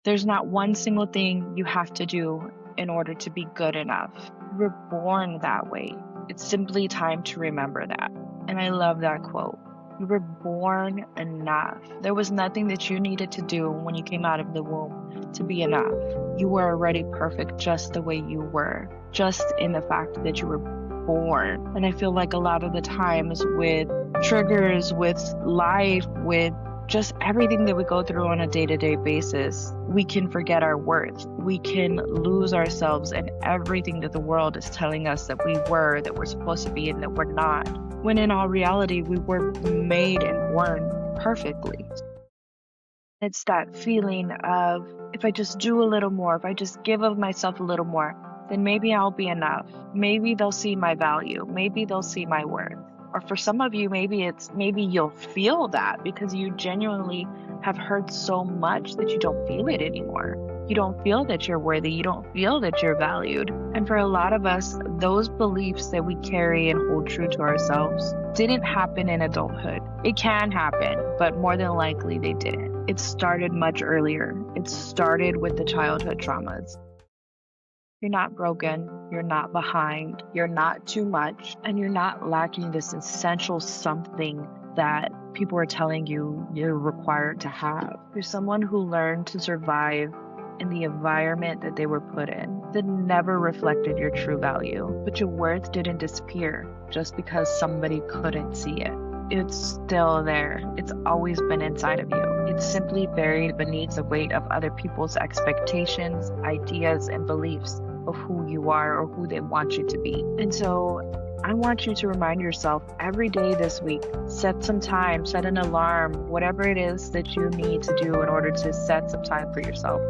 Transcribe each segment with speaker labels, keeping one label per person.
Speaker 1: There's not one single thing you have to do in order to be good enough. You were born that way. It's simply time to remember that. And I love that quote. You were born enough. There was nothing that you needed to do when you came out of the womb to be enough. You were already perfect just the way you were, just in the fact that you were born. And I feel like a lot of the times with triggers, with life, with just everything that we go through on a day-to-day basis, we can forget our worth. We can lose ourselves in everything that the world is telling us that we're supposed to be, and that we're not. When in all reality, we were made and born perfectly. It's that feeling of, if I just do a little more, if I just give of myself a little more, then maybe I'll be enough. Maybe they'll see my value. Maybe they'll see my worth. Or for some of you, maybe you'll feel that because you genuinely have heard so much that you don't feel it anymore. You don't feel that you're worthy. You don't feel that you're valued. And for a lot of us, those beliefs that we carry and hold true to ourselves didn't happen in adulthood. It can happen, but more than likely they didn't. It started much earlier. It started with the childhood traumas. You're not broken, you're not behind, you're not too much, and you're not lacking this essential something that people are telling you you're required to have. You're someone who learned to survive in the environment that they were put in that never reflected your true value. But your worth didn't disappear just because somebody couldn't see it. It's still there. It's always been inside of you. It's simply buried beneath the weight of other people's expectations, ideas, and beliefs of who you are or who they want you to be. And so I want you to remind yourself every day this week, set some time, set an alarm, whatever it is that you need to do in order to set some time for yourself.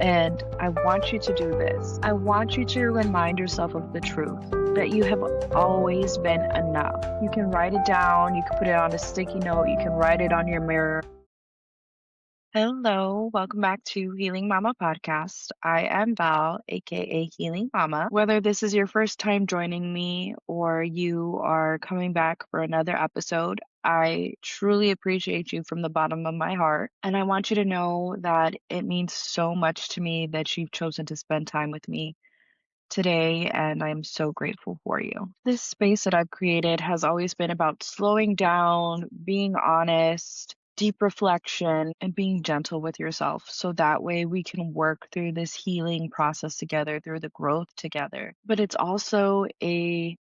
Speaker 1: And I want you to do this. I want you to remind yourself of the truth that you have always been enough. You can write it down. You can put it on a sticky note. You can write it on your mirror. Hello, welcome back to Healing Momma Podcast. I am Val, aka Healing Momma. Whether this is your first time joining me or you are coming back for another episode, I truly appreciate you from the bottom of my heart. And I want you to know that it means so much to me that you've chosen to spend time with me today, and I'm so grateful for you. This space that I've created has always been about slowing down, being honest, deep reflection, and being gentle with yourself. So that way we can work through this healing process together, through the growth together. But it's also a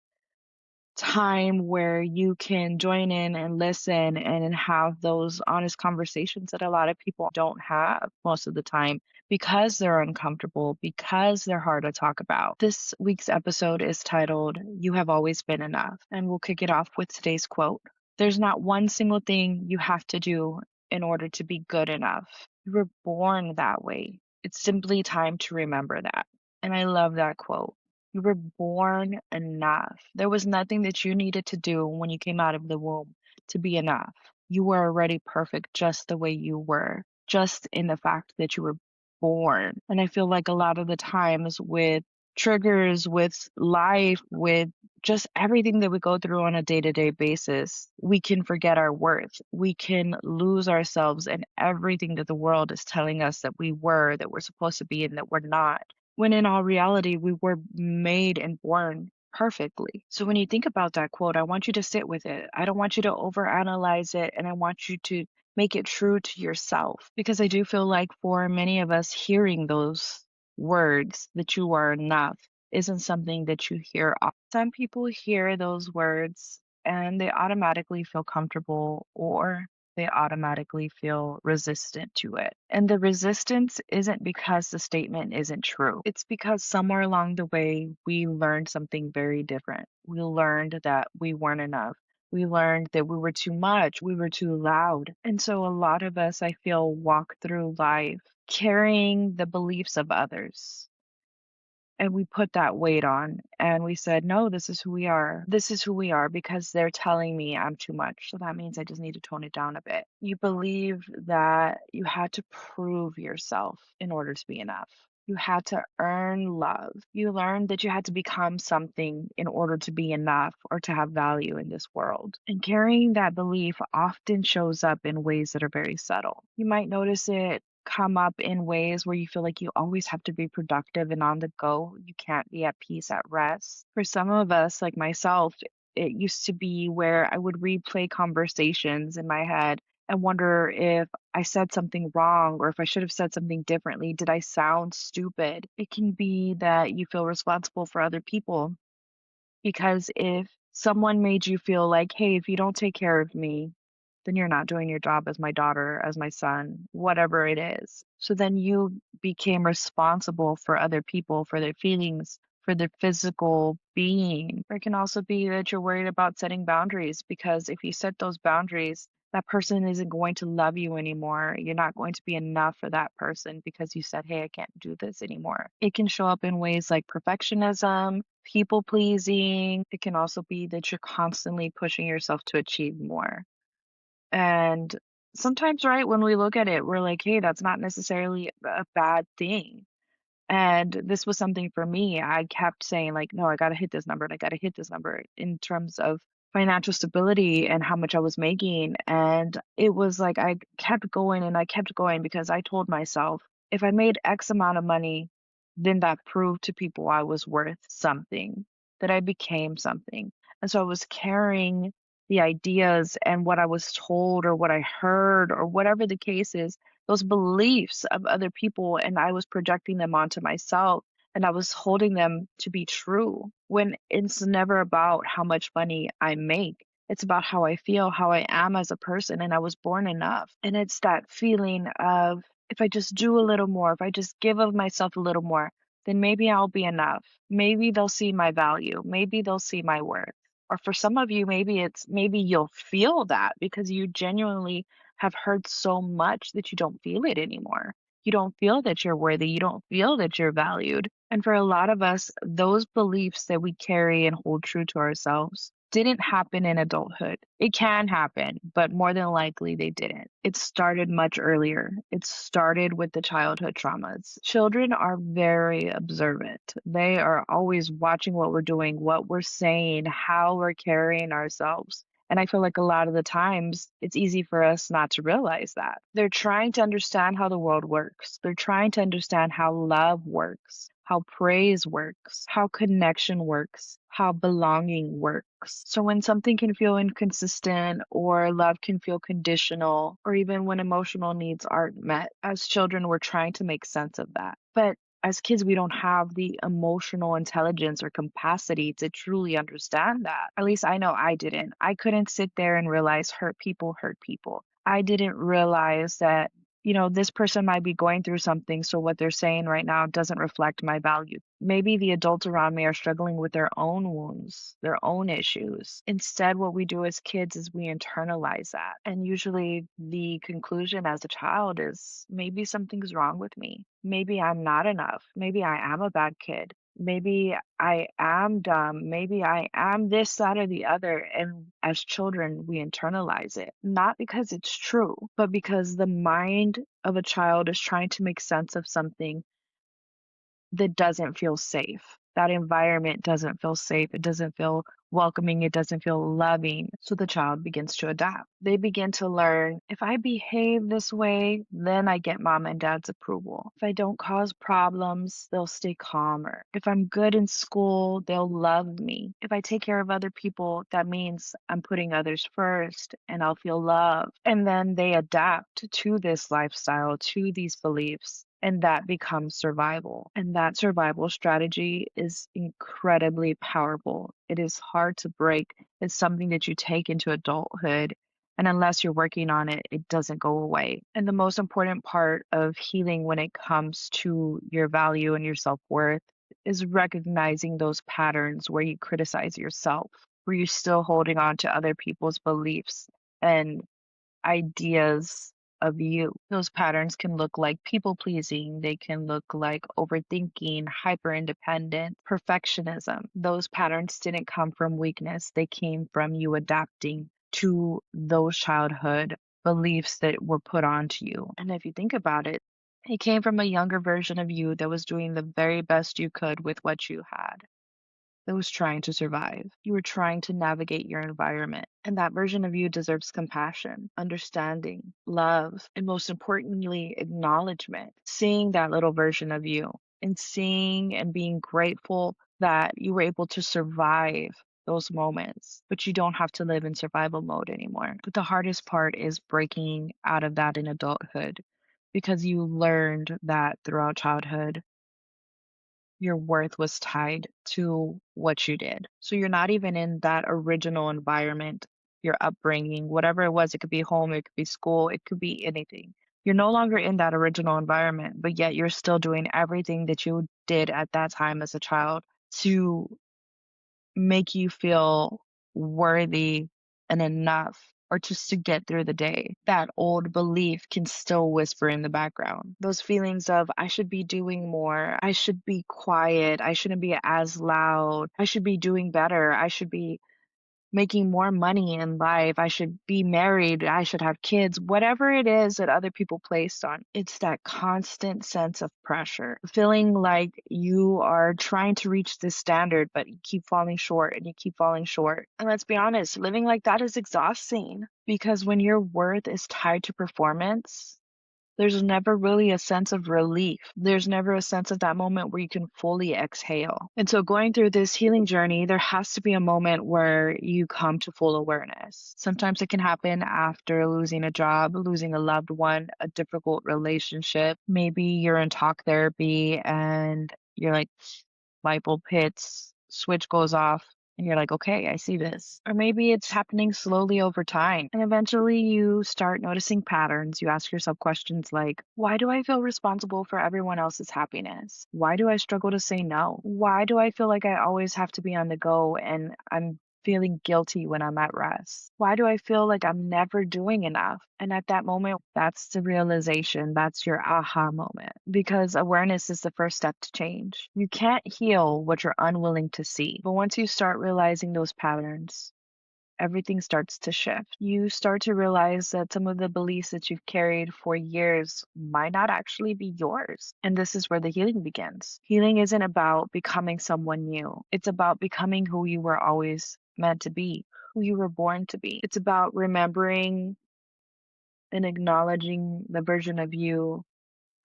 Speaker 1: time where you can join in and listen and have those honest conversations that a lot of people don't have most of the time because they're uncomfortable, because they're hard to talk about. This week's episode is titled, You Have Always Been Enough, and we'll kick it off with today's quote. There's not one single thing you have to do in order to be good enough. You were born that way. It's simply time to remember that. And I love that quote. You were born enough. There was nothing that you needed to do when you came out of the womb to be enough. You were already perfect just the way you were, just in the fact that you were born. And I feel like a lot of the times with triggers, with life, with just everything that we go through on a day-to-day basis, we can forget our worth. We can lose ourselves in everything that the world is telling us that we're supposed to be, and that we're not. When in all reality, we were made and born perfectly. So when you think about that quote, I want you to sit with it. I don't want you to overanalyze it, and I want you to make it true to yourself, because I do feel like for many of us, hearing those words that you are enough isn't something that you hear often. Some people hear those words and they automatically feel comfortable, or they automatically feel resistant to it. And the resistance isn't because the statement isn't true. It's because somewhere along the way, we learned something very different. We learned that we weren't enough. We learned that we were too much. We were too loud. And so a lot of us, I feel, walk through life carrying the beliefs of others. And we put that weight on and we said, no, this is who we are. This is who we are because they're telling me I'm too much. So that means I just need to tone it down a bit. You believe that you had to prove yourself in order to be enough. You had to earn love. You learned that you had to become something in order to be enough or to have value in this world. And carrying that belief often shows up in ways that are very subtle. You might notice it come up in ways where you feel like you always have to be productive and on the go. You can't be at peace at rest. For some of us, like myself, it used to be where I would replay conversations in my head and wonder if I said something wrong or if I should have said something differently. Did I sound stupid? It can be that you feel responsible for other people because if someone made you feel like, hey, if you don't take care of me, then you're not doing your job as my daughter, as my son, whatever it is. So then you became responsible for other people, for their feelings, for their physical being. Or it can also be that you're worried about setting boundaries because if you set those boundaries, that person isn't going to love you anymore. You're not going to be enough for that person because you said, hey, I can't do this anymore. It can show up in ways like perfectionism, people pleasing. It can also be that you're constantly pushing yourself to achieve more. And sometimes, right, when we look at it, we're like, hey, that's not necessarily a bad thing. And this was something for me. I kept saying, like, no, I got to hit this number and I got to hit this number in terms of financial stability and how much I was making. And it was like I kept going and I kept going because I told myself if I made X amount of money, then that proved to people I was worth something, that I became something. And so I was carrying the ideas and what I was told or what I heard or whatever the case is, those beliefs of other people, and I was projecting them onto myself and I was holding them to be true when it's never about how much money I make. It's about how I feel, how I am as a person, and I was born enough. And it's that feeling of if I just do a little more, if I just give of myself a little more, then maybe I'll be enough. Maybe they'll see my value. Maybe they'll see my worth. Or for some of you, maybe you'll feel that because you genuinely have heard so much that you don't feel it anymore. You don't feel that you're worthy. You don't feel that you're valued. And for a lot of us, those beliefs that we carry and hold true to ourselves didn't happen in adulthood. It can happen, but more than likely they didn't. It started much earlier. It started with the childhood traumas. Children are very observant. They are always watching what we're doing, what we're saying, how we're carrying ourselves. And I feel like a lot of the times it's easy for us not to realize that. They're trying to understand how the world works. They're trying to understand how love works, how praise works, how connection works, how belonging works. So when something can feel inconsistent or love can feel conditional, or even when emotional needs aren't met, as children, we're trying to make sense of that. But as kids, we don't have the emotional intelligence or capacity to truly understand that. At least I know I didn't. I couldn't sit there and realize hurt people hurt people. I didn't realize that, this person might be going through something, so what they're saying right now doesn't reflect my value. Maybe the adults around me are struggling with their own wounds, their own issues. Instead, what we do as kids is we internalize that. And usually the conclusion as a child is maybe something's wrong with me. Maybe I'm not enough. Maybe I am a bad kid. Maybe I am dumb. Maybe I am this, that, or the other. And as children, we internalize it, not because it's true, but because the mind of a child is trying to make sense of something that doesn't feel safe. That environment doesn't feel safe. It doesn't feel welcoming. It doesn't feel loving. So the child begins to adapt. They begin to learn if I behave this way, then I get mom and dad's approval. If I don't cause problems, they'll stay calmer. If I'm good in school, they'll love me. If I take care of other people, that means I'm putting others first and I'll feel loved. And then they adapt to this lifestyle, to these beliefs. And that becomes survival. And that survival strategy is incredibly powerful. It is hard to break. It's something that you take into adulthood. And unless you're working on it, it doesn't go away. And the most important part of healing when it comes to your value and your self worth is recognizing those patterns where you criticize yourself, where you're still holding on to other people's beliefs and ideas of you. Those patterns can look like people pleasing, they can look like overthinking, hyper independent, perfectionism. Those patterns didn't come from weakness, they came from you adapting to those childhood beliefs that were put onto you. And if you think about it, it came from a younger version of you that was doing the very best you could with what you had. that was trying to survive. You were trying to navigate your environment. And that version of you deserves compassion, understanding, love, and most importantly, acknowledgement. Seeing that little version of you and seeing and being grateful that you were able to survive those moments, but you don't have to live in survival mode anymore. But the hardest part is breaking out of that in adulthood because you learned that throughout childhood your worth was tied to what you did. So you're not even in that original environment, your upbringing, whatever it was. It could be home, it could be school, it could be anything. You're no longer in that original environment, but yet you're still doing everything that you did at that time as a child to make you feel worthy and enough or just to get through the day. That old belief can still whisper in the background. Those feelings of, I should be doing more, I should be quiet, I shouldn't be as loud, I should be doing better, I should be making more money in life, I should be married, I should have kids, whatever it is that other people placed on. It's that constant sense of pressure, feeling like you are trying to reach this standard, but you keep falling short and you keep falling short. And let's be honest, living like that is exhausting because when your worth is tied to performance, there's never really a sense of relief. There's never a sense of that moment where you can fully exhale. And so going through this healing journey, there has to be a moment where you come to full awareness. Sometimes it can happen after losing a job, losing a loved one, a difficult relationship. Maybe you're in talk therapy and you're like, light bulb hits, switch goes off, and you're like, okay, I see this. Or maybe it's happening slowly over time. And eventually you start noticing patterns. You ask yourself questions like, why do I feel responsible for everyone else's happiness? Why do I struggle to say no? Why do I feel like I always have to be on the go and I'm feeling guilty when I'm at rest? Why do I feel like I'm never doing enough? And at that moment, that's the realization, that's your aha moment, because awareness is the first step to change. You can't heal what you're unwilling to see. But once you start realizing those patterns, everything starts to shift. You start to realize that some of the beliefs that you've carried for years might not actually be yours. And this is where the healing begins. Healing isn't about becoming someone new, it's about becoming who you were always meant to be, who you were born to be. It's about remembering and acknowledging the version of you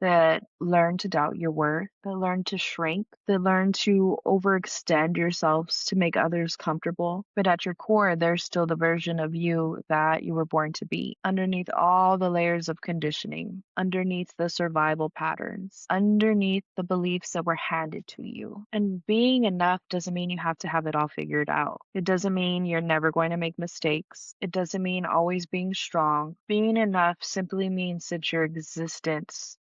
Speaker 1: that learn to doubt your worth, that learn to shrink, that learn to overextend yourselves to make others comfortable. But at your core, there's still the version of you that you were born to be. Underneath all the layers of conditioning, underneath the survival patterns, underneath the beliefs that were handed to you. And being enough doesn't mean you have to have it all figured out. It doesn't mean you're never going to make mistakes. It doesn't mean always being strong. Being enough simply means that your existence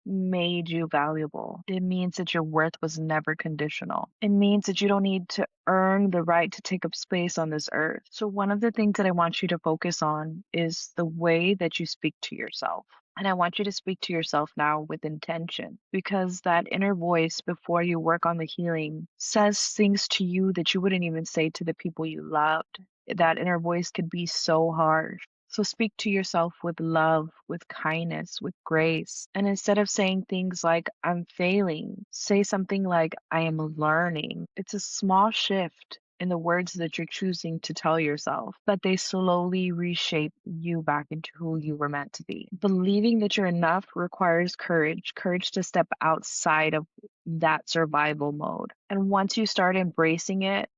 Speaker 1: made you valuable. It means that your worth was never conditional. It means that you don't need to earn the right to take up space on this earth. So one of the things that I want you to focus on is the way that you speak to yourself. And I want you to speak to yourself now with intention, because that inner voice before you work on the healing says things to you that you wouldn't even say to the people you loved. That inner voice could be so harsh. So speak to yourself with love, with kindness, with grace. And instead of saying things like, I'm failing, say something like, I am learning. It's a small shift in the words that you're choosing to tell yourself, but they slowly reshape you back into who you were meant to be. Believing that you're enough requires courage, courage to step outside of that survival mode. And once you start embracing it,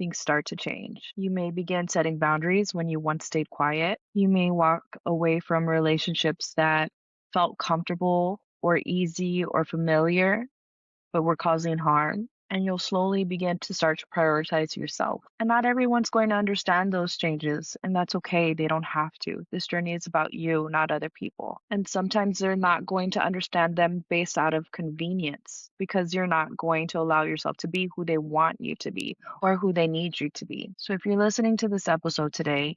Speaker 1: things start to change. You may begin setting boundaries when you once stayed quiet. You may walk away from relationships that felt comfortable or easy or familiar, but were causing harm. And you'll slowly begin to start to prioritize yourself. And not everyone's going to understand those changes, and that's okay. They don't have to. This journey is about you, not other people. And sometimes they're not going to understand them based out of convenience because you're not going to allow yourself to be who they want you to be or who they need you to be. So if you're listening to this episode today,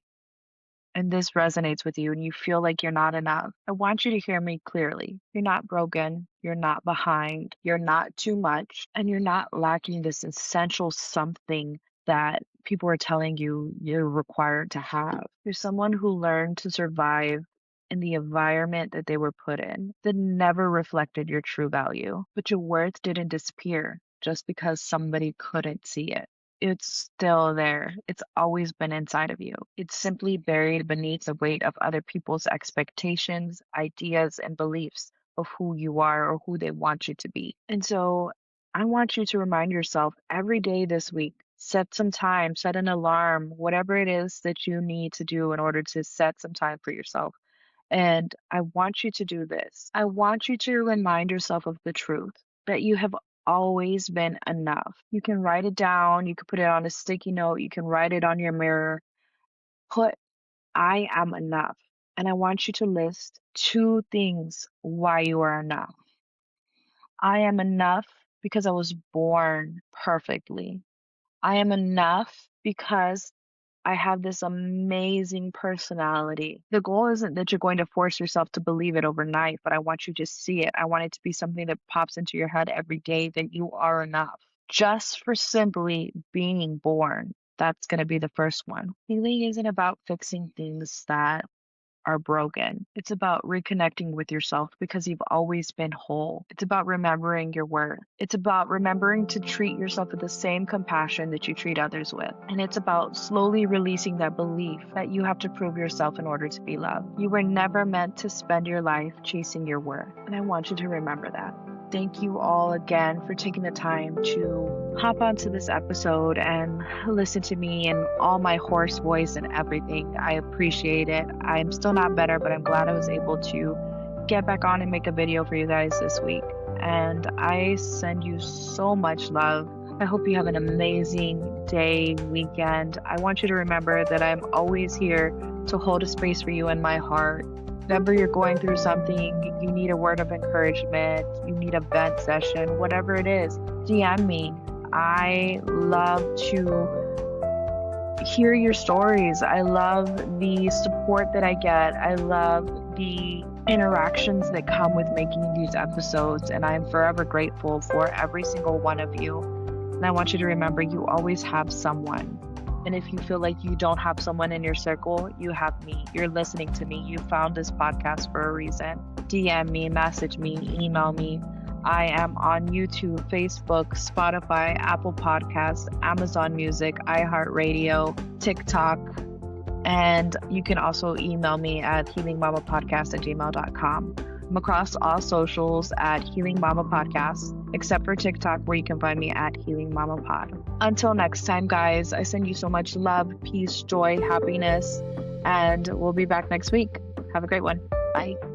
Speaker 1: and this resonates with you and you feel like you're not enough, I want you to hear me clearly. You're not broken. You're not behind. You're not too much. And you're not lacking this essential something that people are telling you you're required to have. You're someone who learned to survive in the environment that they were put in that never reflected your true value. But your worth didn't disappear just because somebody couldn't see it. it's still there. It's always been inside of you. It's simply buried beneath the weight of other people's expectations, ideas, and beliefs of who you are or who they want you to be. And so I want you to remind yourself every day this week, set some time, set an alarm, whatever it is that you need to do in order to set some time for yourself. And I want you to do this. I want you to remind yourself of the truth that you have always been enough. You can write it down, you can put it on a sticky note, you can write it on your mirror. Put, I am enough. And I want you to list two things why you are enough. I am enough because I was born perfectly. I am enough because I have this amazing personality. The goal isn't that you're going to force yourself to believe it overnight, but I want you to see it. I want it to be something that pops into your head every day that you are enough. Just for simply being born. That's going to be the first one. Healing isn't about fixing things that are broken. It's about reconnecting with yourself because you've always been whole. It's about remembering your worth. It's about remembering to treat yourself with the same compassion that you treat others with. And it's about slowly releasing that belief that you have to prove yourself in order to be loved. You were never meant to spend your life chasing your worth. And I want you to remember that. Thank you all again for taking the time to hop onto this episode and listen to me and all my hoarse voice and everything. I appreciate it. I'm still not better, but I'm glad I was able to get back on and make a video for you guys this week. And I send you so much love. I hope you have an amazing day, weekend. I want you to remember that I'm always here to hold a space for you in my heart. Whenever you're going through something, you need a word of encouragement, you need a vent session, whatever it is, DM me. I love to hear your stories. I love the support that I get. I love the interactions that come with making these episodes, and I'm forever grateful for every single one of you. And I want you to remember you always have someone. And if you feel like you don't have someone in your circle, you have me. You're listening to me. You found this podcast for a reason. DM me, message me, email me. I am on YouTube, Facebook, Spotify, Apple Podcasts, Amazon Music, iHeartRadio, TikTok. And you can also email me at healingmommapodcast@gmail.com. I'm across all socials at Healing Momma Podcast, except for TikTok, where you can find me at Healing Momma Pod. Until next time, guys, I send you so much love, peace, joy, happiness, and we'll be back next week. Have a great one. Bye.